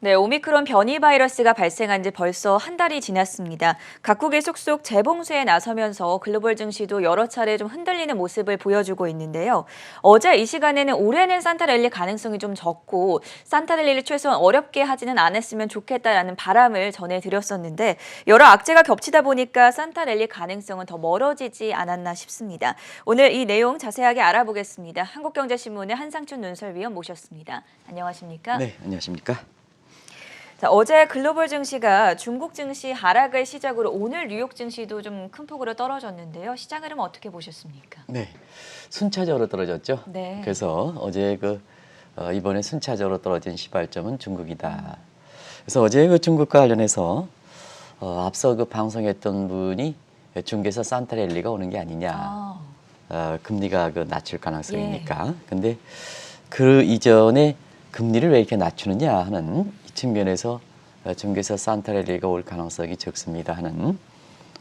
네, 오미크론 변이 바이러스가 발생한 지 벌써 한 달이 지났습니다. 각국이 속속 재봉쇄에 나서면서 글로벌 증시도 여러 차례 좀 흔들리는 모습을 보여주고 있는데요. 어제 이 시간에는 올해는 산타랠리 가능성이 좀 적고 산타랠리를 최소한 어렵게 하지는 않았으면 좋겠다라는 바람을 전해드렸었는데 여러 악재가 겹치다 보니까 산타랠리 가능성은 더 멀어지지 않았나 싶습니다. 오늘 이 내용 자세하게 알아보겠습니다. 한국경제신문의 한상춘 논설위원 모셨습니다. 안녕하십니까? 네, 안녕하십니까? 자, 어제 글로벌 증시가 중국 증시 하락을 시작으로 오늘 뉴욕 증시도 좀 큰 폭으로 떨어졌는데요. 시장 흐름 어떻게 보셨습니까? 네, 순차적으로 떨어졌죠. 네. 그래서 어제 이번에 순차적으로 떨어진 시발점은 중국이다. 그래서 어제 중국과 관련해서 앞서 방송했던 분이 중국에서 산타랠리가 오는 게 아니냐. 아, 금리가 낮출 가능성이니까. 예. 근데 그 이전에 금리를 왜 이렇게 낮추느냐 하는 이 측면에서 중국에서 산타랠리가 올 가능성이 적습니다 하는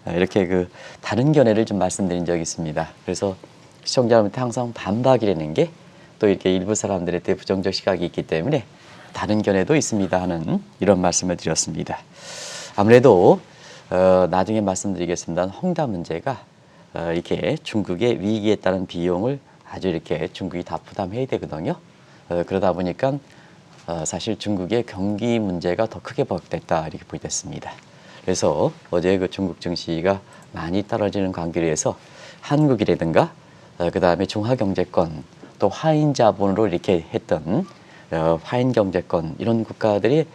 이렇게 다른 견해를 좀 말씀드린 적이 있습니다. 그래서 시청자분한테 항상 반박이라는 게 또 이렇게 일부 사람들한테 부정적 시각이 있기 때문에 다른 견해도 있습니다 하는 이런 말씀을 드렸습니다. 아무래도 나중에 말씀드리겠습니다만 홍다 문제가 이렇게 중국의 위기에 따른 비용을 아주 이렇게 중국이 다 부담해야 되거든요. 그러다 보니까 사실 중국의 경기 문제가 더 크게 부각됐다 이렇게 보겠습니다. 그래서 어제 중국 증시가 많이 떨어지는 관계로 해서 한국이라든가 그다음에 중화경제권 또 화인 자본으로 이렇게 했던 화인 경제권 이런 국가들이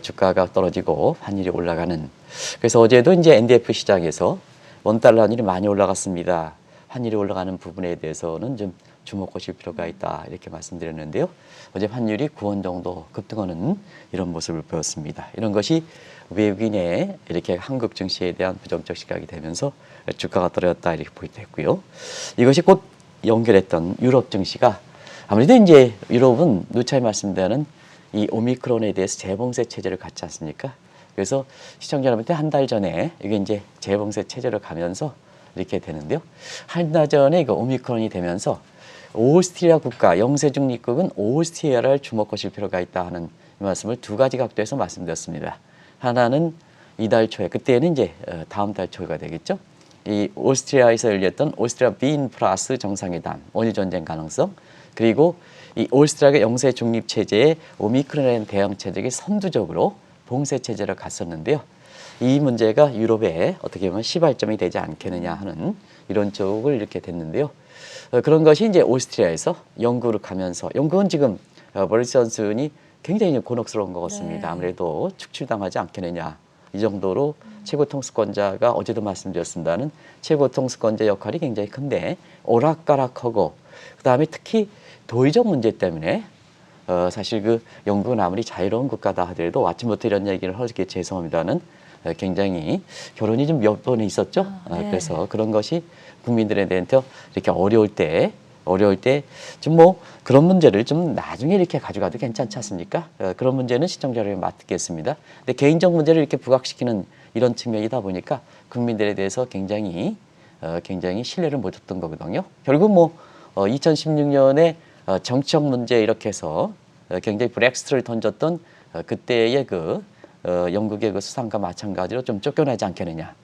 주가가 떨어지고 환율이 올라가는. 그래서 어제도 이제 NDF 시장에서 원달러 환율이 많이 올라갔습니다. 환율이 올라가는 부분에 대해서는 좀 주목하실 필요가 있다 이렇게 말씀드렸는데요. 어제 환율이 9원 정도 급등하는 이런 모습을 보였습니다. 이런 것이 외국인의 이렇게 한국 증시에 대한 부정적 시각이 되면서 주가가 떨어졌다 이렇게 보이고요. 이것이 곧 연결했던 유럽 증시가 아무래도 이제 유럽은 누차히 말씀드리는 이 오미크론에 대해서 재봉쇄 체제를 갖지 않습니까? 그래서 시청자 여러분한테 한 달 전에 이게 이제 재봉쇄 체제로 가면서 이렇게 되는데요. 한 달 전에 오미크론이 되면서 오스트리아 국가, 영세 중립국은 오스트리아를 주목하실 필요가 있다 하는 이 말씀을 두 가지 각도에서 말씀드렸습니다. 하나는 이달 초에, 그때는 이제 다음 달 초가 되겠죠. 이 오스트리아에서 열렸던 오스트리아 빈 플러스 정상회담, 원유 전쟁 가능성, 그리고 이 오스트리아가 영세 중립 체제에 오미크론에 대응 체제가 선두적으로 봉쇄 체제를 갔었는데요. 이 문제가 유럽에 어떻게 보면 시발점이 되지 않겠느냐 하는 이런 쪽을 이렇게 됐는데요. 그런 것이 이제 오스트리아에서 영국으로 가면서 영국은 지금 보리스 존슨이 굉장히 곤혹스러운 것 같습니다. 네. 아무래도 축출당하지 않겠느냐. 이 정도로 최고 통수권자가 어제도 말씀드렸습니다는 최고 통수권자 역할이 굉장히 큰데 오락가락하고 그다음에 특히 도의적 문제 때문에 사실 영국은 아무리 자유로운 국가다 하더라도 아침부터 이런 얘기를 하기 죄송합니다는 굉장히 결혼이 좀 몇 번이 있었죠. 네. 그래서 그런 것이 국민들에 대해서 이렇게 어려울 때 좀 그런 문제를 좀 나중에 이렇게 가져가도 괜찮지 않습니까? 그런 문제는 시청자들에게 맡겠습니다. 근데 개인적 문제를 이렇게 부각시키는 이런 측면이다 보니까 국민들에 대해서 굉장히 신뢰를 못 줬던 거거든요. 결국 2016년에 정치적 문제 이렇게 해서 굉장히 브렉시트를 던졌던 그때의 영국의 수상과 마찬가지로 좀 쫓겨나지 않겠느냐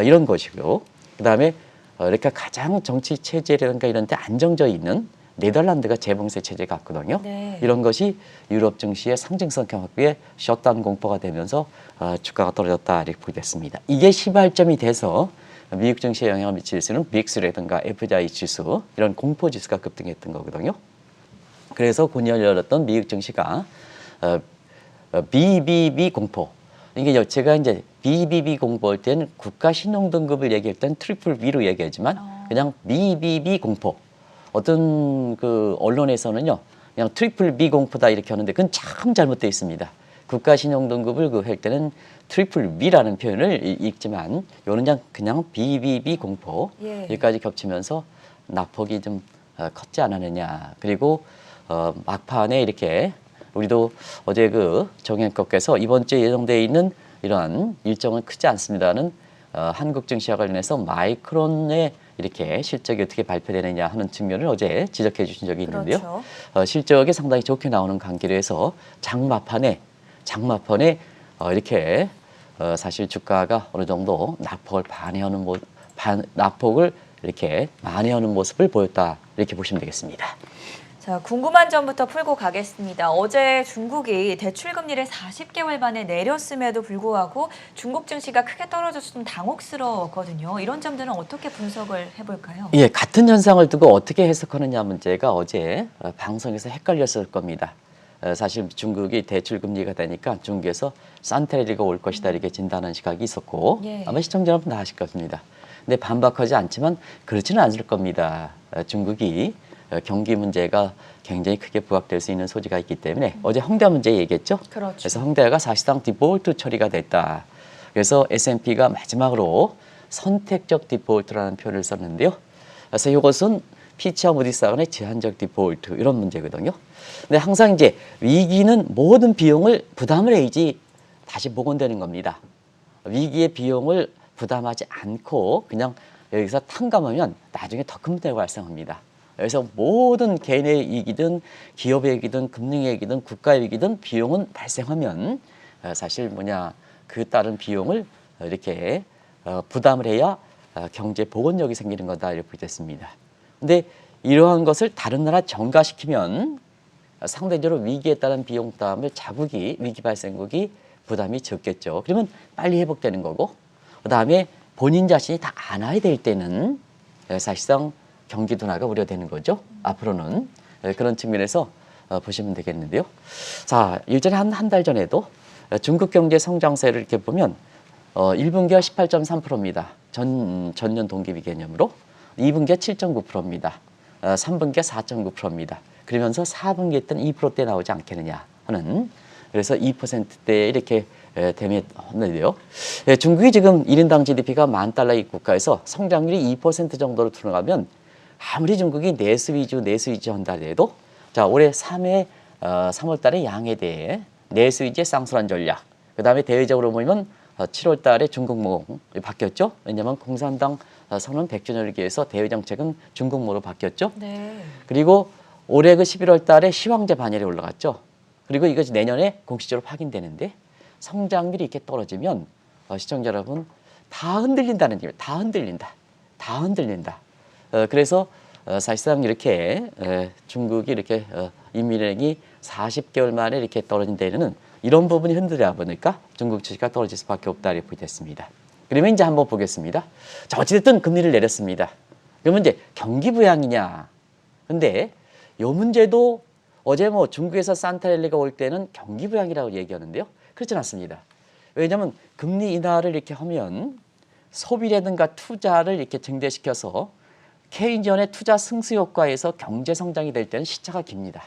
이런 것이고요. 그다음에 이렇게 가장 정치 체제라든가 이런 데 안정져 있는 네덜란드가 재봉쇄 체제 같거든요. 네. 이런 것이 유럽 증시의 상징성 경합에 셧다운 공포가 되면서 주가가 떨어졌다 이렇게 보게 됐습니다. 이게 시발점이 돼서 미국 증시에 영향을 미칠 수 있는 빅스라든가 FJ 지수 이런 공포 지수가 급등했던 거거든요. 그래서 곧이어 열렸던 미국 증시가 BBB 공포. 이게 제가 이제 BBB 공포할 때는 국가 신용 등급을 얘기할 때는 트리플 B로 얘기하지만 그냥 BBB 공포. 어떤 언론에서는요, 그냥 트리플 B 공포다 이렇게 하는데 그건 참 잘못되어 있습니다. 국가 신용 등급을 할 때는 트리플 B라는 표현을 읽지만 요는 그냥 BBB 공포. 예. 여기까지 겹치면서 낙폭이 좀 컸지 않았느냐. 그리고 막판에 이렇게 우리도 어제 정현국께서 이번 주에 예정되어 있는 이러한 일정은 크지 않습니다는 한국 증시와 관련해서 마이크론의 이렇게 실적이 어떻게 발표되느냐 하는 측면을 어제 지적해 주신 적이 있는데요. 그렇죠. 실적이 상당히 좋게 나오는 관계로 해서 장 막판에 장마권에 이렇게 사실 주가가 어느 정도 낙폭을 낙폭을 이렇게 만회하는 모습을 보였다 이렇게 보시면 되겠습니다. 자, 궁금한 점부터 풀고 가겠습니다. 어제 중국이 대출 금리를 40개월 만에 내렸음에도 불구하고 중국 증시가 크게 떨어져서 좀 당혹스러웠거든요. 이런 점들은 어떻게 분석을 해볼까요? 예, 같은 현상을 두고 어떻게 해석하느냐 문제가 어제 방송에서 헷갈렸을 겁니다. 사실 중국이 대출 금리가 되니까 중국에서 산타레리가 올 것이다 이렇게 진단하는 시각이 있었고 예. 아마 시청자 여러분 다 아실 겁니다. 근데 반박하지 않지만 그렇지는 않을 겁니다. 중국이 경기 문제가 굉장히 크게 부각될 수 있는 소지가 있기 때문에 어제 홍대 문제 얘기했죠. 그렇죠. 그래서 홍대가 사실상 디폴트 처리가 됐다. 그래서 S&P가 마지막으로 선택적 디폴트라는 표현을 썼는데요. 그래서 이것은 피치와 무디스 간의 제한적 디폴트 이런 문제거든요. 근데 항상 이제 위기는 모든 비용을 부담을 해야지 다시 복원되는 겁니다. 위기의 비용을 부담하지 않고 그냥 여기서 탕감하면 나중에 더 큰 문제가 발생합니다. 그래서 모든 개인의 이익이든 기업의 이익이든 금융의 이익이든 국가의 이익이든 비용은 발생하면 사실 그 따른 비용을 이렇게 부담을 해야 경제 복원력이 생기는 거다 이렇게 보겠습니다. 근데 이러한 것을 다른 나라 전가시키면 상대적으로 위기에 따른 비용 부담을 위기 발생국이 부담이 적겠죠. 그러면 빨리 회복되는 거고 그다음에 본인 자신이 다 안아야 될 때는 사실상 경기 둔화가 우려되는 거죠. 앞으로는 그런 측면에서 보시면 되겠는데요. 자, 일전에 한 달 전에도 중국 경제 성장세를 이렇게 보면 1분기가 18.3%입니다. 전년 동기비 개념으로 2분기가 7.9%입니다. 3분기가 4.9%입니다. 그러면서 4분기에 했던 2%대 나오지 않겠느냐 하는 그래서 2%대에 이렇게 되었는데요. 중국이 지금 1인당 GDP가 $10,000의 국가에서 성장률이 2% 정도로 들어가면 아무리 중국이 내수 위주 한다 해도 자 올해 3월 달에 양에 대해 내수 위주의 쌍순환 전략 그 다음에 대외적으로 보면 7월 달에 중국모 바뀌었죠. 왜냐하면 공산당 선언 100주년을 기해서 대외 정책은 중국모로 바뀌었죠. 네. 그리고 올해 그 11월 달에 시황제 반열에 올라갔죠. 그리고 이것이 내년에 공식적으로 확인되는데 성장률이 이렇게 떨어지면 시청자 여러분 다 흔들린다는 얘기예요. 다 흔들린다. 그래서 사실상 이렇게 중국이 이렇게 인민행이 40개월 만에 이렇게 떨어진 데는 이런 부분이 흔들리다 보니까 중국 주식가 떨어질 수밖에 없다 이렇게 보겠습니다. 그러면 이제 한번 보겠습니다. 자, 어찌됐든 금리를 내렸습니다. 그러면 이제 경기 부양이냐? 근데 이 문제도 어제 중국에서 산타렐리가 올 때는 경기 부양이라고 얘기하는데요. 그렇진 않습니다. 왜냐하면 금리 인하를 이렇게 하면 소비라든가 투자를 이렇게 증대시켜서 케인지언의 투자 승수 효과에서 경제 성장이 될 때는 시차가 깁니다.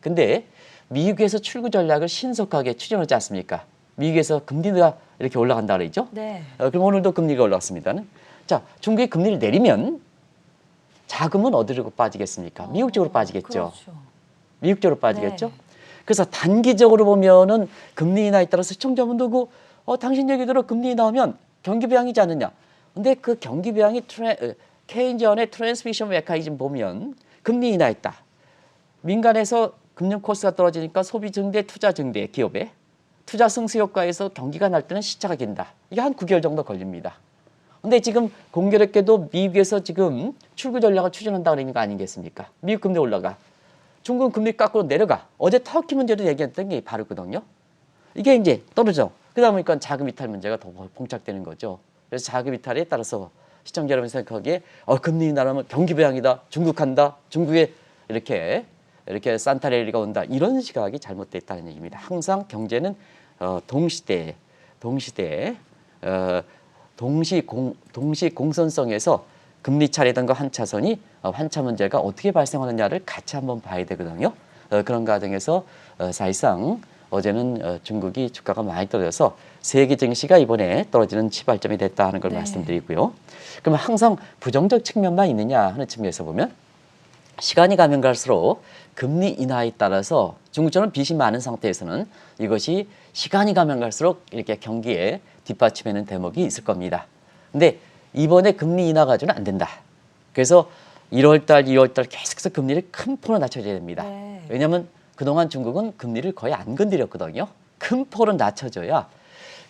근데 미국에서 출구 전략을 신속하게 추진하지 않습니까? 미국에서 금리가 이렇게 올라간다 그러죠? 네. 그럼 오늘도 금리가 올랐습니다. 자, 중국이 금리를 내리면 자금은 어디로 빠지겠습니까? 미국 쪽으로 빠지겠죠. 그렇죠. 미국 쪽으로 빠지겠죠. 네. 그래서 단기적으로 보면은 금리 인하에 따라서 시청자분도 당신 얘기대로 금리 인하하면 경기 부양이지 않느냐. 근데 그 경기 부양이 케인지언의 트랜스미션 메커니즘 보면 금리 인하했다. 민간에서 금융 코스트가 떨어지니까 소비 증대, 투자 증대, 기업의 투자 승수 효과에서 경기가 날 때는 시차가 긴다. 이게 한 9개월 정도 걸립니다. 근데 지금 공교롭게도 미국에서 지금 출구 전략을 추진한다 그러는 거 아니겠습니까? 미국 금리 올라가. 중국 금리 깎고 내려가. 어제 터키 문제도 얘기했던 게 바로거든요. 이게 이제 떨어져. 그러다 보니까 자금 이탈 문제가 더 봉착되는 거죠. 그래서 자금 이탈에 따라서 시청자 여러분 생각하기에 금리 인하라면 경기 부양이다. 중국 간다. 중국에 이렇게 산타레리가 온다. 이런 시각이 잘못됐다는 얘기입니다. 항상 경제는 동시 공선성에서 금리 차례던가 환차선이 환차 문제가 어떻게 발생하느냐를 같이 한번 봐야 되거든요. 그런 과정에서 사실상 어제는 중국이 주가가 많이 떨어져서 세계 증시가 이번에 떨어지는 시발점이 됐다 하는 걸 네. 말씀드리고요. 그러면 항상 부정적 측면만 있느냐 하는 측면에서 보면 시간이 가면 갈수록 금리 인하에 따라서 중국처럼 빚이 많은 상태에서는 이것이 시간이 가면 갈수록 이렇게 경기에 뒷받침하는 대목이 있을 겁니다. 근데 이번에 금리 인하 가지고는 안 된다. 그래서 1월 달, 2월 달 계속해서 금리를 큰 폭으로 낮춰줘야 됩니다. 네. 왜냐하면 그동안 중국은 금리를 거의 안 건드렸거든요. 큰 폭으로 낮춰줘야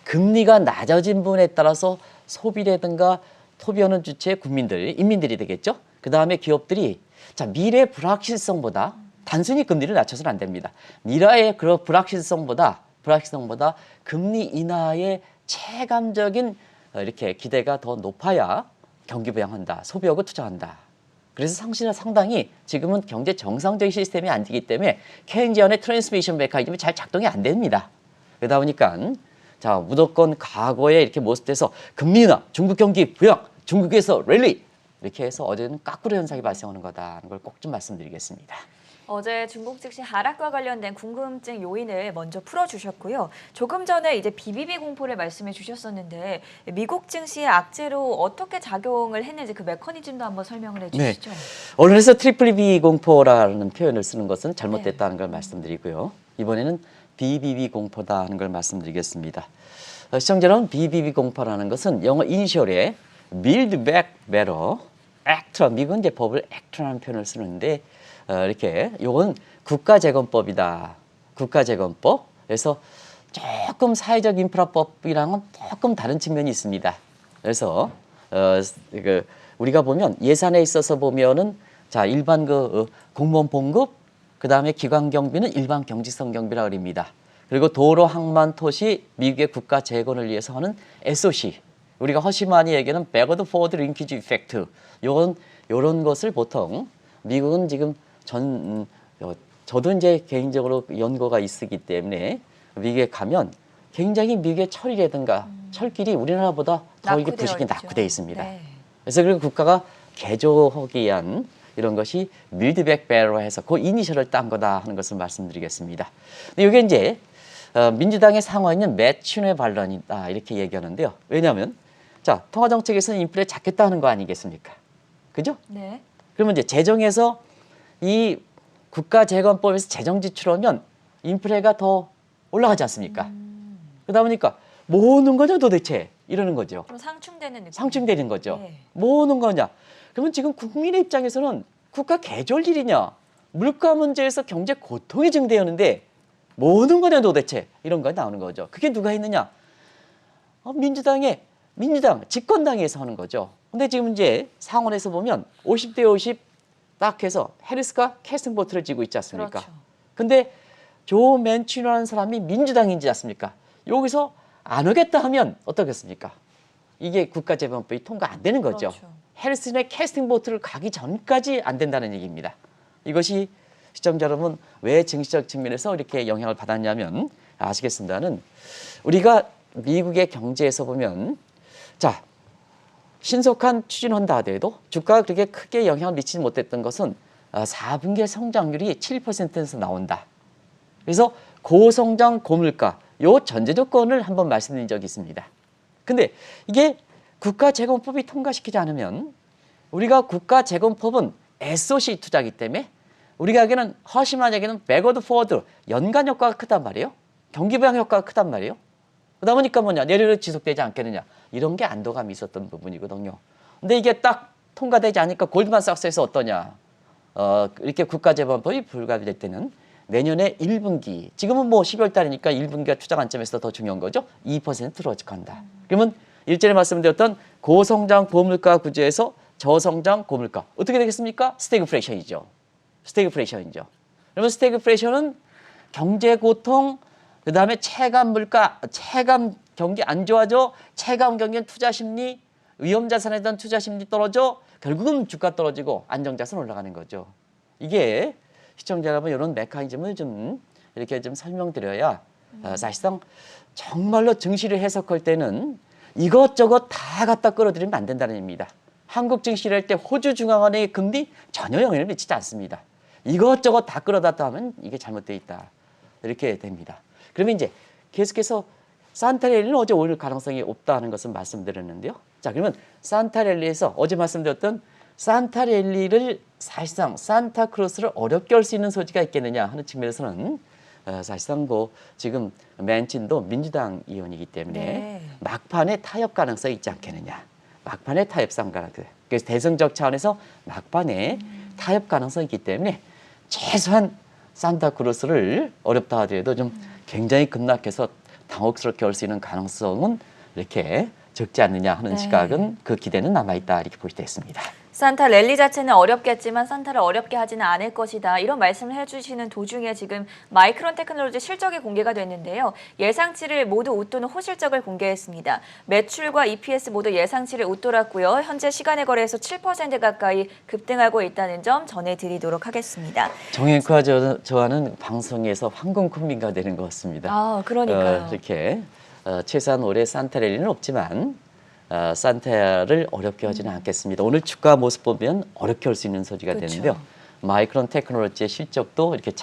금리가 낮아진 부분에 따라서 소비라든가 소비하는 주체의 국민들, 인민들이 되겠죠. 그 다음에 기업들이 자 미래 불확실성보다 단순히 금리를 낮춰서는 안 됩니다. 미래의 그런 불확실성보다 금리 인하의 체감적인 이렇게 기대가 더 높아야 경기 부양한다, 소비하고 투자한다. 그래서 상당히 지금은 경제 정상적인 시스템이 안 되기 때문에 케인지안의 트랜스미션 메커니즘이 잘 작동이 안 됩니다. 그러다 보니까 자 무조건 과거에 이렇게 모습돼서 금리 인하, 중국 경기 부양, 중국에서 랠리 이렇게 해서 어제는 까꾸로 현상이 발생하는 거다는 걸 꼭 좀 말씀드리겠습니다. 어제 중국 증시 하락과 관련된 궁금증 요인을 먼저 풀어주셨고요. 조금 전에 이제 BBB 공포를 말씀해 주셨었는데 미국 증시의 악재로 어떻게 작용을 했는지 그 메커니즘도 한번 설명을 해주시죠. 네. 언론에서 트리플 B 공포라는 표현을 쓰는 것은 잘못됐다는 걸 말씀드리고요. 이번에는 BBB 공포다는 걸 말씀드리겠습니다. 시청자 여러분, BBB 공포라는 것은 영어 이니셜에 Build Back Better, Act라, 미국은 이제 법을 Act라는 표현을 쓰는데 이렇게 요건 국가재건법이다. 국가재건법. 그래서 조금 사회적 인프라법이랑은 조금 다른 측면이 있습니다. 그래서 우리가 보면 예산에 있어서 보면은 자 일반 공무원 봉급, 그 다음에 기관 경비는 일반 경직성 경비라고 합니다. 그리고 도로, 항만, 토시, 미국의 국가 재건을 위해서 하는 SOC. 우리가 허심한히 얘기하는 Backward Forward Linkage Effect. 요런 것을 보통 미국은 지금 저도 이제 개인적으로 연고가 있기 때문에 미국에 가면 굉장히 미국의 철이라든가 철길이 우리나라보다 더 이게 부식이 낙후되어 있습니다. 네. 그래서 그리고 국가가 개조하기 위한 이런 것이 밀드백 베러 해서 그 이니셜을 딴 거다 하는 것을 말씀드리겠습니다. 근데 이게 이제 민주당의 상원인 매춘의 반론이다 이렇게 얘기하는데요. 왜냐하면 자 통화정책에서는 인플레 잡겠다 하는 거 아니겠습니까? 그죠? 네. 그러면 이제 재정에서 이 국가재건법에서 재정 지출하면 인플레가 더 올라가지 않습니까? 그러다 보니까 뭐 하는 거냐 도대체 이러는 거죠. 좀 상충되는 느낌. 상충되는 거죠. 네. 뭐 하는 거냐? 그러면 지금 국민의 입장에서는 국가 개조할 일이냐? 물가 문제에서 경제 고통이 증대하는데 뭐 하는 거냐 도대체 이런 거 나오는 거죠. 그게 누가 했느냐? 민주당 집권당에서 하는 거죠. 근데 지금 이제 상원에서 보면 50대 50 딱 해서 해리스가 캐스팅 보트를 쥐고 있지 않습니까? 그렇죠. 근데 조 맨춘이라는 사람이 민주당인지 않습니까? 여기서 안 오겠다 하면 어떻겠습니까? 이게 국가재건법이 통과 안 되는 거죠. 그렇죠. 해리슨의 캐스팅 보트를 가기 전까지 안 된다는 얘기입니다. 이것이 시청자 여러분 왜 증시적 측면에서 이렇게 영향을 받았냐면 아시겠습니다는 우리가 미국의 경제에서 보면 자 신속한 추진한다 하더라도 주가가 그렇게 크게 영향을 미치지 못했던 것은 4분기 성장률이 7%에서 나온다. 그래서 고성장 고물가 요 전제 조건을 한번 말씀드린 적이 있습니다. 근데 이게 국가재건법이 통과시키지 않으면 우리가 국가재건법은 SOC 투자이기 때문에 우리가 하기에는 허심한 얘기는 백워드 포워드 연간 효과가 크단 말이에요. 경기 부양 효과가 크단 말이에요. 그러다 보니까 뭐냐 내리로 지속되지 않겠느냐 이런 게 안도감이 있었던 부분이거든요. 근데 이게 딱 통과되지 않으니까 골드만삭스에서 어떠냐 이렇게 국가재건법이 불가피될 때는 내년에 1분기 지금은 뭐 12월 달이니까 1분기가 투자 관점에서 더 중요한 거죠. 2%로 간다. 그러면 일전에 말씀드렸던 고성장 고물가 구조에서 저성장 고물가 어떻게 되겠습니까? 스태그플레이션이죠. 스태그플레이션이죠. 그러면 스태그플레이션은 경제 고통 그다음에 체감 물가, 체감 경기 안 좋아져, 체감 경기는 투자 심리, 위험 자산에 대한 투자 심리 떨어져, 결국은 주가 떨어지고 안정자산 올라가는 거죠. 이게 시청자 여러분 이런 메커니즘을 좀 이렇게 좀 설명드려야 사실상 정말로 증시를 해석할 때는 이것저것 다 갖다 끌어들이면 안 된다는 얘기입니다. 한국 증시를 할 때 호주 중앙은행의 금리 전혀 영향을 미치지 않습니다. 이것저것 다 끌어다다 하면 이게 잘못되어 있다. 이렇게 됩니다. 그러면 이제 계속해서 산타랠리는 어제 오를 가능성이 없다는 것을 말씀드렸는데요. 자, 그러면 산타랠리에서 어제 말씀드렸던 산타랠리를 사실상 산타크로스를 어렵게 할 수 있는 소지가 있겠느냐 하는 측면에서는 사실상 지금 맨친도 민주당 의원이기 때문에 네. 막판에 타협 가능성이 있지 않겠느냐. 막판에 타협상 가능성. 그래서 대승적 차원에서 막판에 타협 가능성이 있기 때문에 최소한 산타크로스를 어렵다 하더라도 좀 굉장히 급락해서 당혹스럽게 올 수 있는 가능성은 이렇게 적지 않느냐 하는 네. 시각은 그 기대는 남아있다 이렇게 볼 수 있습니다. 산타 랠리 자체는 어렵겠지만 산타를 어렵게 하지는 않을 것이다. 이런 말씀을 해주시는 도중에 지금 마이크론 테크놀로지 실적이 공개가 됐는데요. 예상치를 모두 웃도는 호실적을 공개했습니다. 매출과 EPS 모두 예상치를 웃돌았고요. 현재 시간의 거래에서 7% 가까이 급등하고 있다는 점 전해드리도록 하겠습니다. 정앵커와 저와는 방송에서 황금 콤비가 되는 것 같습니다. 아, 그러니까요. 이렇게 최소한 올해 산타 랠리는 없지만 산타를 어렵게 하지는 않겠습니다. 오늘 주가 모습 보면 어렵게 할 수 있는 소지가 그렇죠. 되는데요. 마이크론 테크놀로지의 실적도 이렇게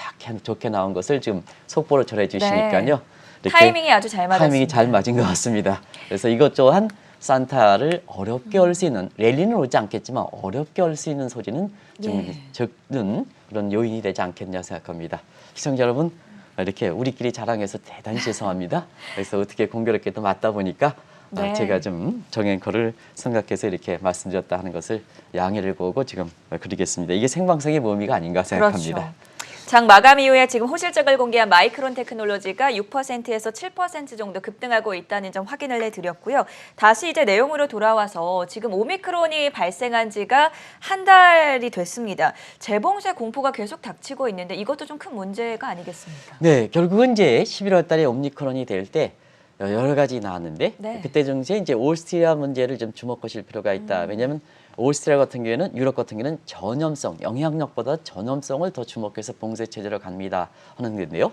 좋게 나온 것을 지금 속보로 전해주시니까요. 네. 타이밍이 아주 잘 맞았습니다. 타이밍이 잘 맞은 것 같습니다. 그래서 이것 또한 산타를 어렵게 할 수 있는, 랠리는 오지 않겠지만 어렵게 할 수 있는 소지는 좀 적는 그런 요인이 되지 않겠냐 생각합니다. 시청자 여러분, 이렇게 우리끼리 자랑해서 대단히 죄송합니다. 그래서 어떻게 공교롭게 또 맞다 보니까 네. 제가 좀 정앵커를 생각해서 이렇게 말씀드렸다 하는 것을 양해를 구하고 지금 그리겠습니다. 이게 생방송의 묘미가 아닌가 생각합니다. 그렇죠. 장 마감 이후에 지금 호실적을 공개한 마이크론 테크놀로지가 6%에서 7% 정도 급등하고 있다는 점 확인을 해드렸고요. 다시 이제 내용으로 돌아와서 지금 오미크론이 발생한 지가 한 달이 됐습니다. 재봉쇄 공포가 계속 닥치고 있는데 이것도 좀 큰 문제가 아니겠습니까? 네, 결국은 이제 11월 달에 오미크론이 될 때 여러 가지 나왔는데 네. 그때 당시에 이제 오스트리아 문제를 좀 주목하실 필요가 있다. 왜냐하면 오스트리아 같은 경우에는 유럽 같은 경우에는 전염성, 영향력보다 전염성을 더 주목해서 봉쇄 체제로 갑니다 하는 건데요.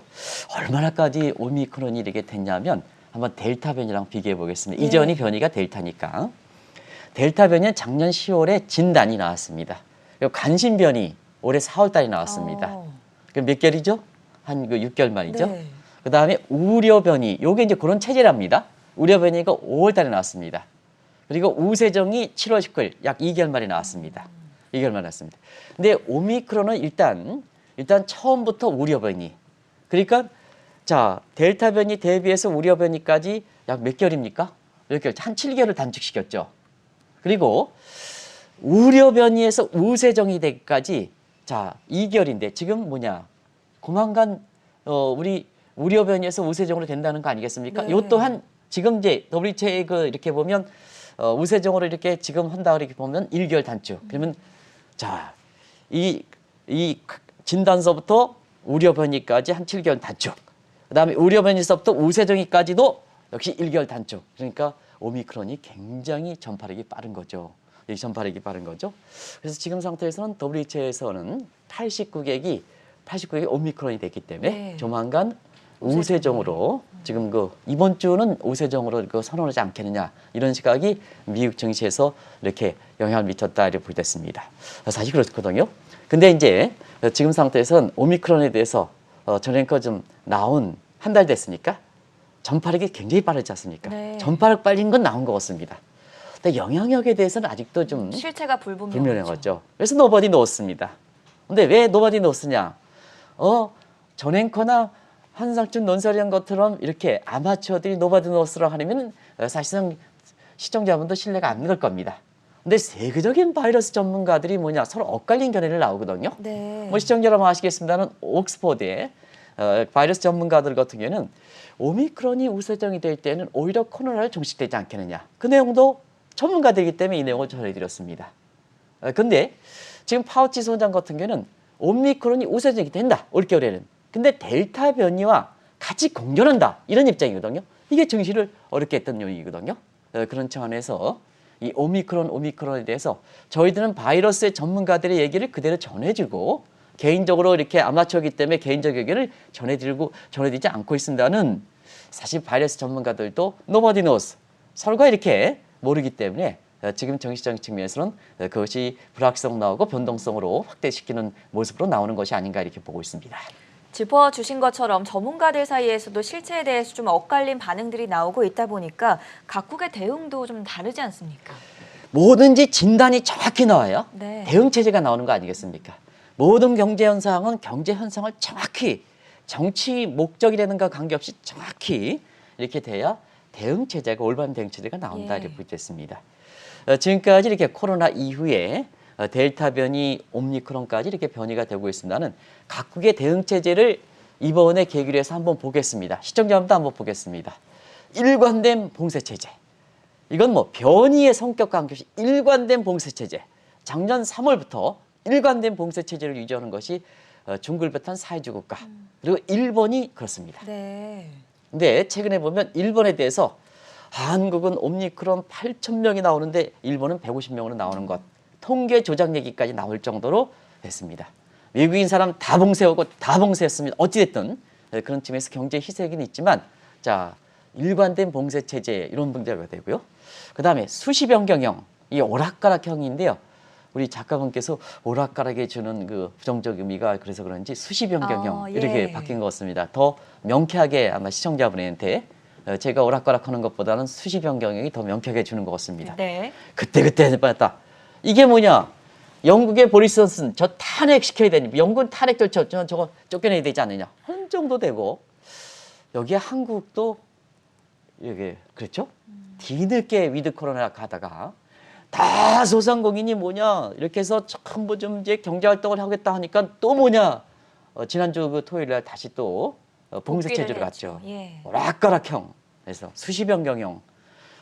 얼마나까지 오미크론이 이렇게 됐냐면 한번 델타 변이랑 비교해 보겠습니다. 네. 이전이 변이가 델타니까. 델타 변이는 작년 10월에 진단이 나왔습니다. 그리고 간신 변이 올해 4월 달에 나왔습니다. 그럼 몇 개월이죠? 한 6개월 만이죠. 네. 그 다음에 우려 변이, 요게 이제 그런 체제랍니다. 우려 변이가 5월 달에 나왔습니다. 그리고 우세종이 7월 19일, 약 2개월 만에 나왔습니다. 2개월 만에 나왔습니다. 근데 오미크론은 일단 처음부터 우려 변이. 그러니까 자, 델타 변이 대비해서 우려 변이까지 약 몇 개월입니까? 몇 개월? 한 7개월을 단축시켰죠. 그리고 우려 변이에서 우세종이 되기까지 자, 2개월인데 지금 뭐냐? 조만간 우리 우려 변이에서 우세종으로 된다는 거 아니겠습니까? 네. 이 또한 지금 이제 WHO의 이렇게 보면 우세종으로 이렇게 지금 한다 이렇게 보면 1개월 단축. 그러면 자, 이 진단서부터 우려 변이까지 한 7개월 단축. 그다음에 우려 변이서부터 우세종이까지도 역시 1개월 단축. 그러니까 오미크론이 굉장히 전파력이 빠른 거죠. 이 전파력이 빠른 거죠. 그래서 지금 상태에서는 WHO에서는 89개국이 오미크론이 됐기 때문에 네. 조만간 우세종으로 지금 이번 주는 우세종으로 선언하지 않겠느냐 이런 시각이 미국 증시에서 이렇게 영향을 미쳤다 이렇게 보겠습니다. 사실 그렇거든요. 근데 이제 지금 상태에서는 오미크론에 대해서 전앵커 좀 나온 한 달 됐으니까 전파력이 굉장히 빠르지 않습니까? 네. 전파력 빨린 건 나온 것 같습니다. 근데 영향력에 대해서는 아직도 좀 실체가 불명한 불분명하죠. 거죠. 그래서 노버디 노스입니다. 근데 왜 노버디 노스냐? 전앵커나 한상춘 논설위원 것처럼 이렇게 아마추어들이 노버디 노스라고 하면 사실상 시청자분도 신뢰가 안 갈 겁니다. 근데 세계적인 바이러스 전문가들이 뭐냐 서로 엇갈린 견해를 나오거든요. 네. 뭐 시청자 여러분 아시겠습니다는 옥스퍼드의 바이러스 전문가들 같은 경우에는 오미크론이 우세종이 될 때는 오히려 코로나를 종식되지 않겠느냐. 그 내용도 전문가들이기 때문에 이 내용을 전해드렸습니다. 근데 지금 파우치 소장 같은 경우는 오미크론이 우세종이 된다. 올겨울에는. 근데 델타 변이와 같이 공존한다. 이런 입장이거든요. 이게 증시를 어렵게 했던 요인이거든요. 그런 차원에서 이 오미크론에 대해서 저희들은 바이러스의 전문가들의 얘기를 그대로 전해주고 개인적으로 이렇게 아마추어이기 때문에 개인적 의견을 전해드리지 않고 있습니다는 사실 바이러스 전문가들도 nobody knows. 서로가 이렇게 모르기 때문에 지금 정치적인 측면에서는 그것이 불확실성 나오고 변동성으로 확대시키는 모습으로 나오는 것이 아닌가 이렇게 보고 있습니다. 짚어주신 것처럼 전문가들 사이에서도 실체에 대해서 좀 엇갈린 반응들이 나오고 있다 보니까 각국의 대응도 좀 다르지 않습니까? 뭐든지 진단이 정확히 나와야 네. 대응 체제가 나오는 거 아니겠습니까? 모든 경제 현상은 경제 현상을 정확히 정치 목적이라든가 관계없이 정확히 이렇게 돼야 대응 체제가 올바른 대응 체제가 나온다 예. 이렇게 보겠습니다. 지금까지 이렇게 코로나 이후에 델타 변이, 오미크론까지 이렇게 변이가 되고 있습니다는 각국의 대응 체제를 이번에 계기로 해서 한번 보겠습니다. 시청자분도 한번 보겠습니다. 일관된 봉쇄 체제. 이건 뭐 변이의 성격과 관계없이 일관된 봉쇄 체제. 작년 3월부터 일관된 봉쇄 체제를 유지하는 것이 중국을 비롯한 사회주 국가 그리고 일본이 그렇습니다. 네. 근데 최근에 보면 일본에 대해서 한국은 오미크론 8,000명이 나오는데 일본은 150명으로 나오는 것. 통계 조작 얘기까지 나올 정도로 됐습니다. 외국인 사람 다 봉쇄하고 다 봉쇄했습니다. 어찌됐든 그런 측면에서 경제 희생은 있지만 자 일관된 봉쇄 체제 이런 문제가 되고요. 그다음에 수시 변경형 이 오락가락형인데요. 우리 작가분께서 오락가락에 주는 그 부정적 의미가 그래서 그런지 수시 변경형 예. 이렇게 바뀐 것 같습니다. 더 명쾌하게 아마 시청자분한테 제가 오락가락하는 것보다는 수시 변경형이 더 명쾌하게 주는 것 같습니다. 네. 그때 빠졌다. 이게 뭐냐? 영국의 보리스 존슨 저 탄핵시켜야 되니 영국은 탄핵 절차 저거 쫓겨내야 되지 않느냐 한 정도 되고 여기에 한국도 이게 그렇죠? 뒤늦게 위드 코로나 가다가 다 소상공인이 뭐냐 이렇게 해서 전부 좀 이제 경제 활동을 하겠다 하니까 또 뭐냐 지난주 그 토요일 날 다시 또 봉쇄 체제로 갔죠. 예. 오락가락형 그래서 수시 변경형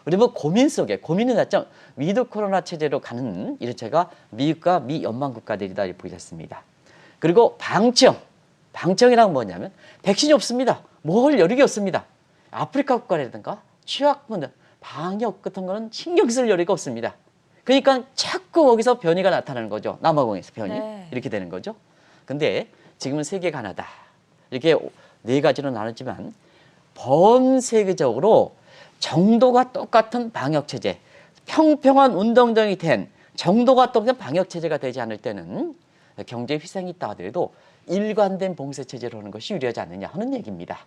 우리 뭐 고민 속에 고민이 났죠. 위드 코로나 체제로 가는 이를테가 미국과 미 연방 국가들이다 이렇게 보겠습니다. 그리고 방청이란 뭐냐면 백신이 없습니다. 뭐 할 여력이 없습니다. 아프리카 국가라든가 취약분들 방역 같은 거는 신경 쓸 여력이 없습니다. 그러니까 자꾸 거기서 변이가 나타나는 거죠. 남아공에서 변이 네. 이렇게 되는 거죠. 근데 지금은 세계가 하나다. 이렇게 네 가지로 나눴지만 범세계적으로 정도가 똑같은 방역 체제, 평평한 운동장이 된 정도가 똑같은 방역 체제가 되지 않을 때는 경제 희생이 있다 하더라도 일관된 봉쇄 체제로 하는 것이 유리하지 않느냐 하는 얘기입니다.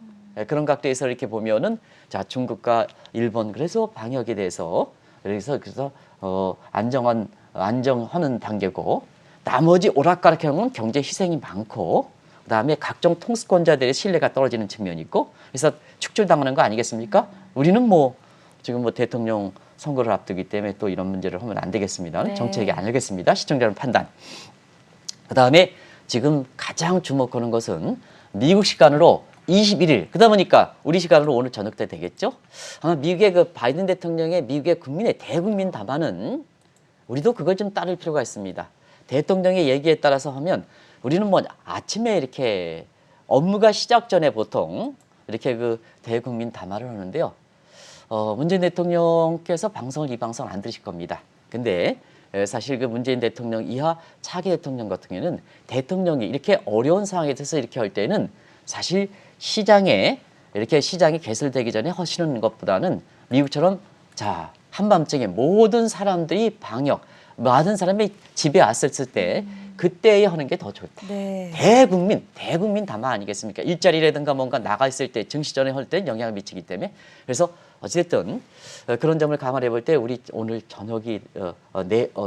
그런 각도에서 이렇게 보면은 자 중국과 일본 그래서 방역에 대해서 그래서 안정하는 단계고 나머지 오락가락형은 경제 희생이 많고 그다음에 각종 통수권자들의 신뢰가 떨어지는 측면이 있고 그래서 축출당하는 거 아니겠습니까? 우리는 뭐 지금 뭐 대통령 선거를 앞두기 때문에 또 이런 문제를 하면 안 되겠습니다. 네. 정책이 아니겠습니다. 시청자는 판단. 그다음에 지금 가장 주목하는 것은 미국 시간으로 21일 그러다 보니까 우리 시간으로 오늘 저녁 때 되겠죠? 아마 미국의 그 바이든 대통령의 미국의 국민의 대국민 담화는 우리도 그걸 좀 따를 필요가 있습니다. 대통령의 얘기에 따라서 하면 우리는 뭐 아침에 이렇게 업무가 시작 전에 보통 이렇게 그 대국민 담화를 하는데요. 문재인 대통령께서 방송을 이 방송을 안 들으실 겁니다. 근데 사실 그 문재인 대통령 이하 차기 대통령 같은 경우는 대통령이 이렇게 어려운 상황에 대해서 이렇게 할 때는 사실 시장이 개설되기 전에 하시는 것보다는 미국처럼 자 한밤중에 모든 사람들이 방역 많은 사람이 집에 왔을 때 그때에 하는 게 더 좋다. 네. 대국민 담화 아니겠습니까? 일자리라든가 뭔가 나가 있을 때 증시 전에 할 때 영향을 미치기 때문에 그래서 어쨌든 그런 점을 감안해 볼 때 우리 오늘 저녁이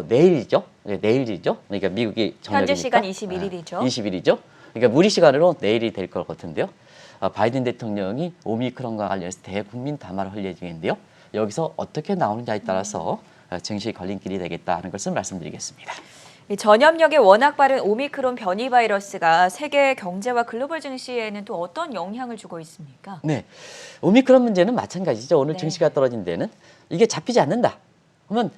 내일이죠. 네, 내일이죠. 그러니까 미국이 저녁이니까. 현재 시간 21일이죠. 20일이죠. 그러니까 우리 시간으로 내일이 될 것 같은데요. 바이든 대통령이 오미크론과 관련해서 대국민 담화를 할 예정인데요. 여기서 어떻게 나오느냐에 따라서 증시 걸림길이 되겠다는 것을 말씀드리겠습니다. 이 전염력이 워낙 빠른 오미크론 변이 바이러스가 세계 경제와 글로벌 증시에는 또 어떤 영향을 주고 있습니까? 네, 오미크론 문제는 마찬가지죠. 오늘 네. 증시가 떨어진 데는 이게 잡히지 않는다. 그러면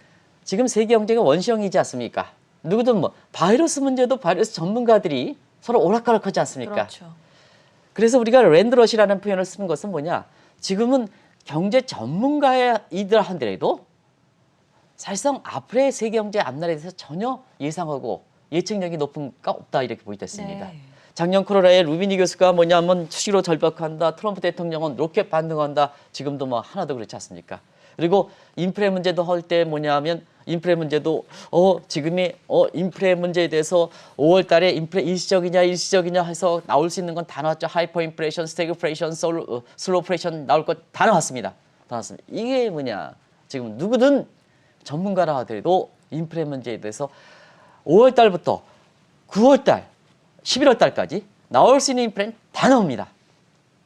지금 세계 경제가 원시형이지 않습니까? 누구든 뭐 바이러스 문제도 바이러스 전문가들이 서로 오락가락하지 않습니까? 그렇죠. 그래서 우리가 랜드러시라는 표현을 쓰는 것은 뭐냐? 지금은 경제 전문가이들 한데도 사실상 앞으로의 세계 경제 앞날에 대해서 전혀 예상하고 예측력이 높은가 없다 이렇게 보이겠습니다. 네. 작년 코로나에 루비니 교수가 뭐냐면 수시로 절벽한다. 트럼프 대통령은 로켓 반응한다. 지금도 뭐 하나도 그렇지 않습니까? 그리고 인플레 문제도 할 때 뭐냐면 인플레 문제도 지금이 인플레 문제에 대해서 5월 달에 인플레 일시적이냐 해서 나올 수 있는 건 다 나왔죠. 하이퍼 인플레이션, 스태그플레이션, 슬로우 플레이션 나올 것 다 나왔습니다. 다 나왔습니다. 이게 뭐냐? 지금 누구든 전문가라 하더라도 인플레 문제에 대해서 5월 달부터 9월 달, 11월 달까지 나올 수 있는 인플레는 다 나옵니다.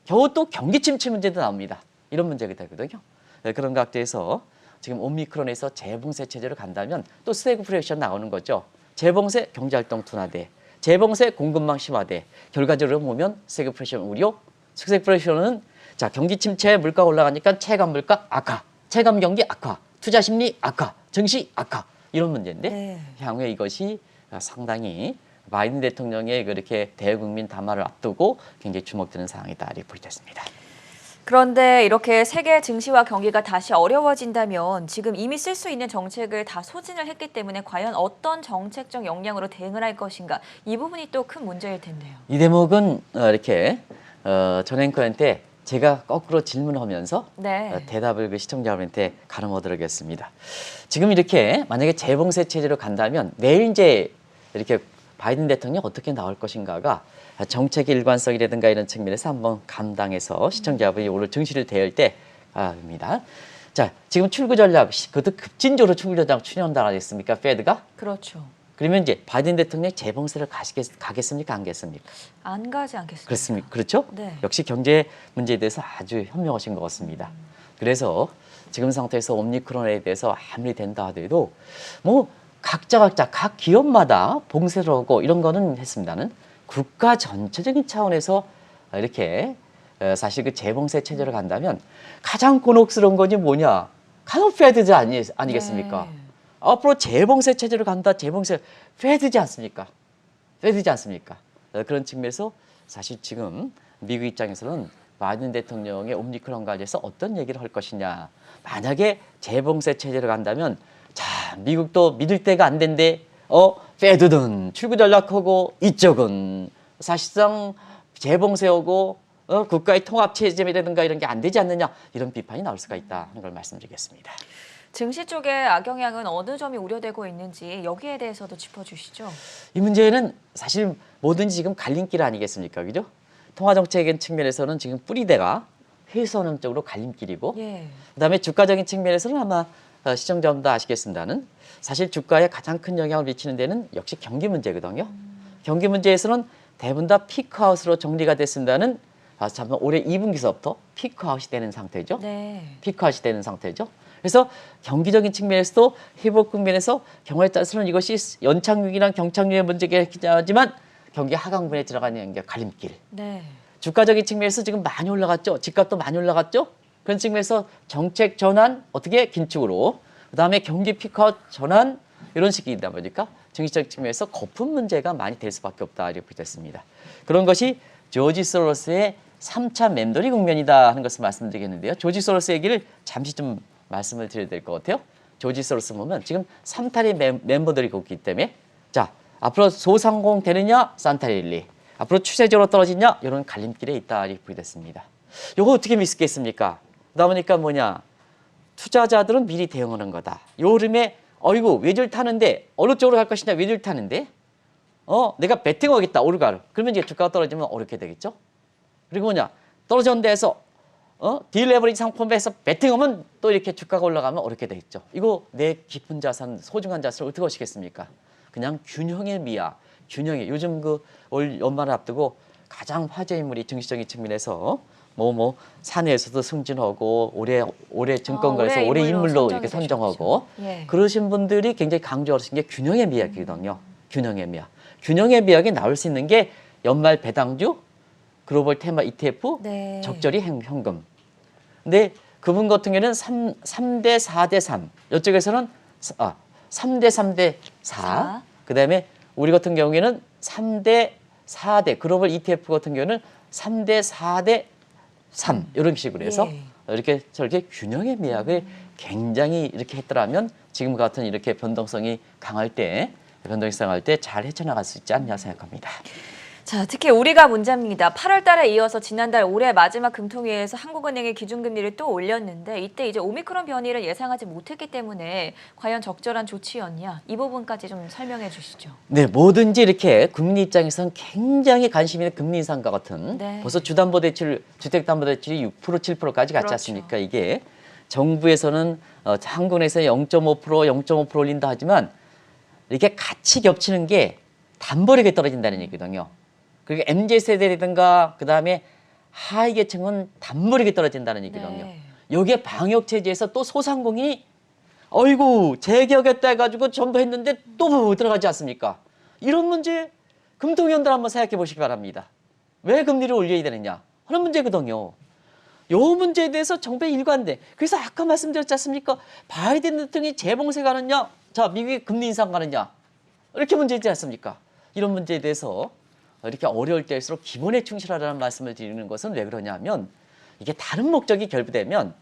겨우 또 경기 침체 문제도 나옵니다. 이런 문제가 되거든요. 네, 그런 각도에서 지금 오미크론에서 재봉쇄 체제로 간다면 또 스태그플레이션 나오는 거죠. 재봉쇄 경제활동 둔화돼, 재봉쇄 공급망 심화돼. 결과적으로 보면 세금 프레셔 우려, 세금 프레셔는 자 경기 침체, 물가 올라가니까 체감 물가 악화, 체감 경기 악화, 투자 심리 악화, 증시 악화 이런 문제인데 네. 향후에 이것이 상당히 바이든 대통령의 그렇게 대국민 담화를 앞두고 굉장히 주목되는 상황이다 이렇게 보겠습니다. 그런데 이렇게 세계 증시와 경기가 다시 어려워진다면 지금 이미 쓸 수 있는 정책을 다 소진을 했기 때문에 과연 어떤 정책적 역량으로 대응을 할 것인가 이 부분이 또 큰 문제일 텐데요. 이 대목은 이렇게 전 앵커한테 제가 거꾸로 질문하면서 네. 대답을 그 시청자분한테 가름어 드리겠습니다. 지금 이렇게 만약에 재봉쇄 체제로 간다면 내일 이제 이렇게 바이든 대통령 어떻게 나올 것인가가 정책의 일관성이라든가 이런 측면에서 한번 감당해서 시청자분이 오늘 증시를 대할 때입니다. 자, 지금 출구 전략, 그것도 급진적으로 출구 전략 추진한다 하겠습니까? 페드가? 그렇죠. 그러면 이제 바이든 대통령이 재봉쇄를 가겠습니까? 안 가겠습니까? 안 가지 않겠습니까? 그렇습니까? 그렇죠? 네. 역시 경제 문제에 대해서 아주 현명하신 것 같습니다. 그래서 지금 상태에서 오미크론에 대해서 아무리 된다 하더라도 뭐 각자 각 기업마다 봉쇄를 하고 이런 거는 했습니다는 국가 전체적인 차원에서 이렇게 사실 그 재봉쇄 체제로 간다면 가장 곤혹스러운 것이 뭐냐? 카노페드즈 아니겠습니까? 네. 앞으로 재봉쇄 체제로 간다. 재봉쇄 페드지 않습니까? 페드지 않습니까? 그런 측면에서 사실 지금 미국 입장에서는 바이든 대통령의 오미크론 관련해서 어떤 얘기를 할 것이냐. 만약에 재봉쇄 체제로 간다면 자 미국도 믿을 때가 안 된대. 페드든 출구 전략하고 이쪽은 사실상 재봉쇄하고 국가의 통합 체제라든가 이런 게 안 되지 않느냐 이런 비판이 나올 수가 있다 하는 걸 말씀드리겠습니다. 증시 쪽의 악영향은 어느 점이 우려되고 있는지 여기에 대해서도 짚어주시죠. 이 문제는 사실 뭐든지 지금 갈림길 아니겠습니까? 그죠? 통화정책의 측면에서는 지금 뿌리대가 회수하는 쪽으로 갈림길이고 예. 그다음에 주가적인 측면에서는 아마 시청자분도 아시겠습니다는 사실 주가에 가장 큰 영향을 미치는 데는 역시 경기 문제거든요. 경기 문제에서는 대부분 다 피크아웃으로 정리가 됐습니다는 잠깐 올해 2분기서부터 피크아웃이 되는 상태죠. 네. 피크아웃이 되는 상태죠. 그래서 경기적인 측면에서도 회복 국면에서 경우에 따라서는 이것이 연착륙이나 경착륙의 문제긴 하지만 경기 하강분에 들어가는 게 갈림길. 네. 주가적인 측면에서 지금 많이 올라갔죠. 집값도 많이 올라갔죠. 그런 측면에서 정책 전환 어떻게 긴축으로 그다음에 경기 피크아웃 전환 이런 식이다 보니까 정치적 측면에서 거품 문제가 많이 될 수밖에 없다 이렇게 보겠습니다. 그런 것이 조지 소로스의 3차 맴돌이 국면이다 하는 것을 말씀드리겠는데요. 조지 소로스 얘기를 잠시 좀 말씀을 드려야 될 것 같아요. 조지 소로스 보면 지금 3탈의 멤버들이 있기 때문에 자 앞으로 소상공 되느냐 산타릴리 앞으로 추세적으로 떨어지냐 이런 갈림길에 있다 이렇게 보겠습니다. 이거 어떻게 믿겠습니까? 그러다 보니까 뭐냐 투자자들은 미리 대응하는 거다. 요 흐름에 어이구 외줄 타는데 어느 쪽으로 갈 것이냐 외줄 타는데 내가 베팅하겠다 오르가를 그러면 이제 주가가 떨어지면 어렵게 되겠죠. 그리고 뭐냐 떨어진 데에서 딜레버리지 상품에서 베팅하면 또 이렇게 주가가 올라가면 어렵게 되겠죠. 이거 내 깊은 자산, 소중한 자산을 어떻게 하시겠습니까? 그냥 균형의 미야, 균형의 요즘 그 올 연말을 앞두고 가장 화제 인물이 증시적인 측면에서 사내에서도 승진하고 올해 증권가에서 올해 인물로 이렇게 선정하고 예. 그러신 분들이 굉장히 강조하시는 게 균형의 미학이거든요. 균형의 미학. 균형의 미학에 나올 수 있는 게 연말 배당주, 글로벌 테마 ETF, 네. 적절히 현금. 근데 그분 같은 경우에는 3대 4대 3. 이쪽에서는 3대 3대 4. 그다음에 우리 같은 경우에는 3대 4대 글로벌 ETF 같은 경우는 3대 4대 3 이런 식으로 해서 이렇게 저렇게 균형의 미학을 굉장히 이렇게 했더라면 지금 같은 이렇게 변동성이 강할 때 잘 헤쳐나갈 수 있지 않냐 생각합니다. 자, 특히 우리가 문제입니다. 8월 달에 이어서 지난달 올해 마지막 금통위에서 한국은행이 기준금리를 또 올렸는데 이때 이제 오미크론 변이를 예상하지 못했기 때문에 과연 적절한 조치였냐 이 부분까지 좀 설명해 주시죠. 네, 뭐든지 이렇게 국민 입장에서는 굉장히 관심 있는 금리 인상과 같은 네. 벌써 주택담보대출이 6% 7%까지 갔지 그렇죠. 않습니까? 이게 정부에서는 한국에서 0.5% 0.5% 올린다 하지만 이렇게 같이 겹치는 게 단번에 떨어진다는 얘기거든요. 그리고 MZ세대라든가 그다음에 하위 계층은 단번에 떨어진다는 얘기거든요. 네. 여기에 방역 체제에서 또 소상공인이 어이구 재개혁했다 해가지고 전부 했는데 또 들어가지 않습니까? 이런 문제 금통위원들 한번 생각해 보시기 바랍니다. 왜 금리를 올려야 되느냐 하는 문제거든요. 요 문제에 대해서 정부의 일관돼. 그래서 아까 말씀드렸지 않습니까? 바이든 대통령이 재봉쇄 가느냐, 자 미국이 금리 인상 가느냐 이렇게 문제지 않습니까? 이런 문제에 대해서 이렇게 어려울 때일수록 기본에 충실하라는 말씀을 드리는 것은 왜 그러냐면 이게 다른 목적이 결부되면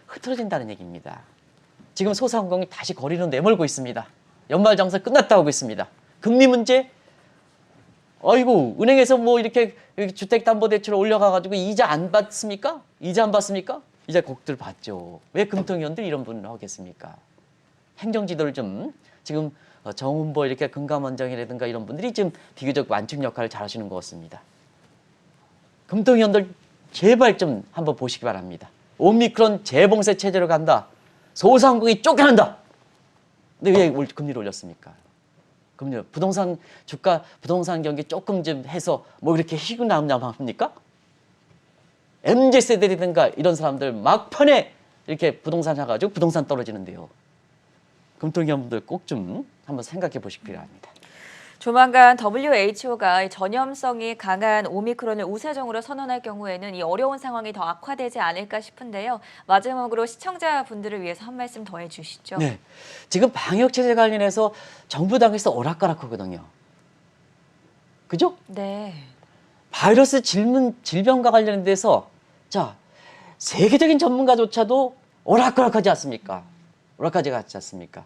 흐트러진다는 얘기입니다. 지금 소상공인이 다시 거리로 내몰고 있습니다. 연말정산 끝났다고 하고 있습니다. 금리 문제, 아이고 은행에서 뭐 이렇게 주택담보대출을 올려가가지고 이자 안 받습니까? 이자 안 받습니까? 이자 곡들 받죠. 왜 금통위원들이 이런 분을 하겠습니까? 행정지도를 좀 지금 정은보 이렇게 금감원장이라든가 이런 분들이 지금 비교적 완충 역할을 잘 하시는 것 같습니다. 금통위원들 제발 좀 한번 보시기 바랍니다. 오미크론 재봉쇄 체제로 간다. 소상공인이 쫓겨난다. 근데 왜 금리를 올렸습니까? 금리 부동산 주가 부동산 경기 조금 좀 해서 뭐 이렇게 희귀남합니까? MZ 세대라든가 이런 사람들 막판에 이렇게 부동산 사가지고 부동산 떨어지는데요. 금통위원분들 꼭 좀 한번 생각해 보시기 필요합니다. 조만간 WHO가 전염성이 강한 오미크론을 우세종으로 선언할 경우에는 이 어려운 상황이 더 악화되지 않을까 싶은데요. 마지막으로 시청자분들을 위해서 한 말씀 더 해주시죠. 네, 지금 방역체제 관련해서 정부 당에서 오락가락하거든요. 그죠? 네. 바이러스 질병과 관련돼서 자 세계적인 전문가조차도 오락가락하지 않습니까? 오락가락하지 않습니까?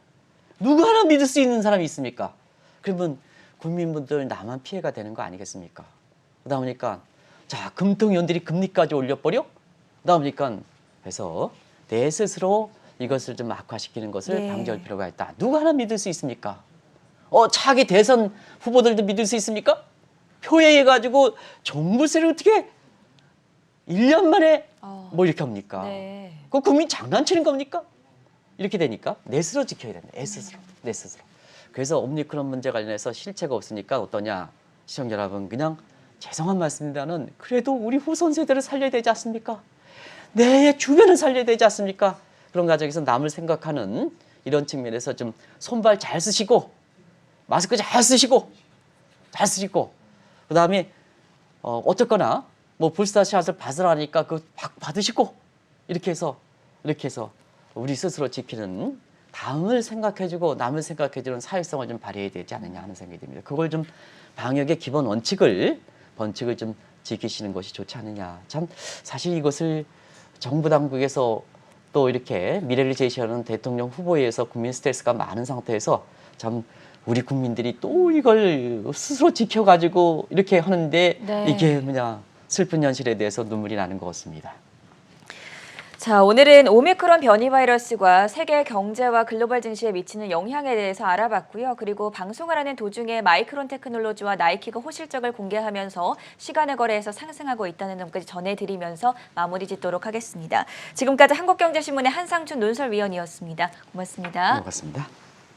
누구 하나 믿을 수 있는 사람이 있습니까? 그러면 국민분들 나만 피해가 되는 거 아니겠습니까? 그러다 보니까 자 금통위원들이 금리까지 올려버려? 그러다 보니까 그래서 내 스스로 이것을 좀 악화시키는 것을 네. 방지할 필요가 있다. 누구 하나 믿을 수 있습니까? 차기 대선 후보들도 믿을 수 있습니까? 표해가지고 종부세를 어떻게 1년 만에 뭐 이렇게 합니까? 네. 그 국민 장난치는 겁니까? 이렇게 되니까 내 스스로 지켜야 된다. 내 스스로. 그래서 오미크론 문제 관련해서 실체가 없으니까 어떠냐? 시청자 여러분 그냥 죄송한 말씀입니다는 그래도 우리 후손 세대를 살려야 되지 않습니까? 내 주변을 살려야 되지 않습니까? 그런 과정에서 남을 생각하는 이런 측면에서 좀 손발 잘 쓰시고 마스크 잘 쓰시고 그다음에 어쨌거나 뭐 불사샷을 받으라니까 그 받으시고 이렇게 해서 우리 스스로 지키는 다음을 생각해주고 남을 생각해주는 사회성을 좀 발휘해야 되지 않느냐 하는 생각이 듭니다. 그걸 좀 방역의 기본 원칙을 좀 지키시는 것이 좋지 않느냐. 참 사실 이것을 정부 당국에서 또 이렇게 미래를 제시하는 대통령 후보에 의해서 국민 스트레스가 많은 상태에서 참 우리 국민들이 또 이걸 스스로 지켜가지고 이렇게 하는데 네. 이게 슬픈 현실에 대해서 눈물이 나는 것 같습니다. 자, 오늘은 오미크론 변이 바이러스가 세계 경제와 글로벌 증시에 미치는 영향에 대해서 알아봤고요. 그리고 방송을 하는 도중에 마이크론 테크놀로지와 나이키가 호실적을 공개하면서 시간의 거래에서 상승하고 있다는 점까지 전해드리면서 마무리 짓도록 하겠습니다. 지금까지 한국경제신문의 한상춘 논설위원이었습니다. 고맙습니다. 고맙습니다.